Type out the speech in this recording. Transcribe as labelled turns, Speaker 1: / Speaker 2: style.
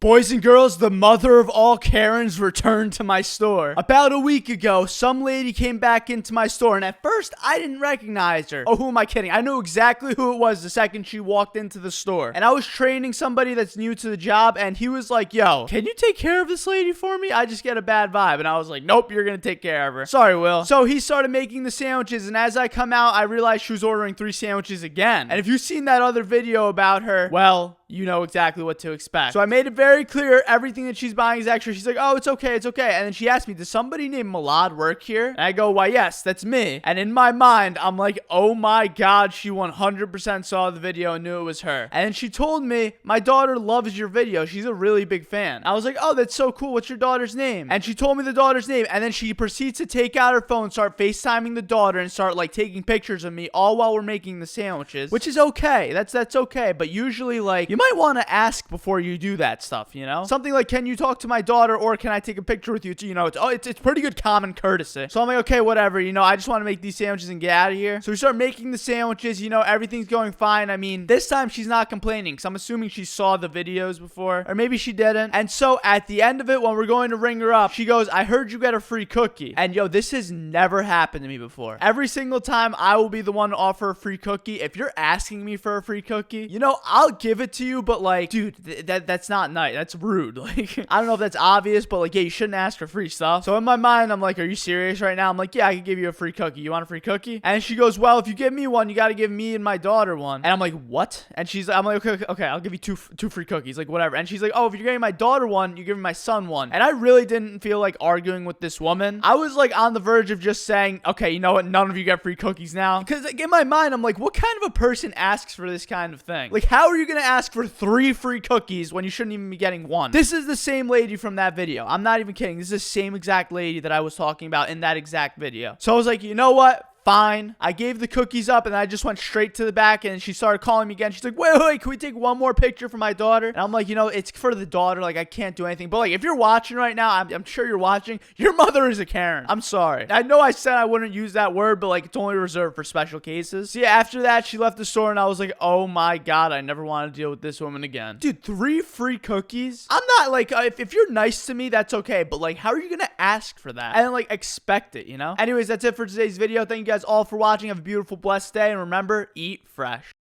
Speaker 1: Boys and girls, the mother of all Karens returned to my store. About a week ago, some lady came back into my store, and at first, I didn't recognize her. Oh, who am I kidding? I knew exactly who it was the second she walked into the store. And I was training somebody that's new to the job, and he was like, yo, can you take care of this lady for me? I just get a bad vibe. And I was like, nope, you're gonna take care of her. Sorry, Will. So he started making the sandwiches, and as I come out, I realized she was ordering 3 sandwiches again. And if you've seen that other video about her, well, you know exactly what to expect. So I made it very clear everything that she's buying is extra. She's like, oh, it's okay, it's okay. And then she asked me, does somebody named Milad work here? And I go, why, yes, that's me. And in my mind, I'm like, oh my God, she 100% saw the video and knew it was her. And then she told me, my daughter loves your video. She's a really big fan. I was like, oh, that's so cool. What's your daughter's name? And she told me the daughter's name. And then she proceeds to take out her phone, start FaceTiming the daughter, and start like taking pictures of me all while we're making the sandwiches, which is okay. That's okay. But usually, like, you might want to ask before you do that stuff, you know? Something like, can you talk to my daughter, or can I take a picture with you? You know, it's pretty good common courtesy. So I'm like, okay, whatever, you know, I just want to make these sandwiches and get out of here. So we start making the sandwiches, you know, everything's going fine. I mean, this time she's not complaining, because I'm assuming she saw the videos before, or maybe she didn't. And so at the end of it, when we're going to ring her up, she goes, I heard you got a free cookie. And yo, this has never happened to me before. Every single time I will be the one to offer a free cookie. If you're asking me for a free cookie, you know, I'll give it to you, but like, dude, that's not nice. That's rude. Like, I don't know if that's obvious, but like, yeah, you shouldn't ask for free stuff. So in my mind, I'm like, are you serious right now? I'm like, yeah, I can give you a free cookie. You want a free cookie? And she goes, well, if you give me one, you got to give me and my daughter one. And I'm like, what? And I'm like, okay, I'll give you two free cookies, like whatever. And she's like, oh, if you're giving my daughter one, you give me my son one. And I really didn't feel like arguing with this woman. I was like on the verge of just saying, okay, you know what? None of you get free cookies now. Because like, in my mind, I'm like, what kind of a person asks for this kind of thing? Like, how are you going to ask for 3 free cookies when you shouldn't even be getting one? This is the same lady from that video. I'm not even kidding. This is the same exact lady that I was talking about in that exact video. So I was like, you know what? Fine. I gave the cookies up and I just went straight to the back, and she started calling me again. She's like, wait, can we take one more picture for my daughter? And I'm like, you know, it's for the daughter. Like, I can't do anything. But like, if you're watching right now, I'm sure you're watching. Your mother is a Karen. I'm sorry. I know I said I wouldn't use that word, but like, it's only reserved for special cases. So yeah, after that, she left the store and I was like, oh my God, I never want to deal with this woman again. Dude, 3 free cookies? I'm not like, if you're nice to me, that's okay. But like, how are you going to ask for that? And like, expect it, you know? Anyways, that's it for today's video. Thank you guys all for watching. Have a beautiful, blessed day. And remember, eat fresh.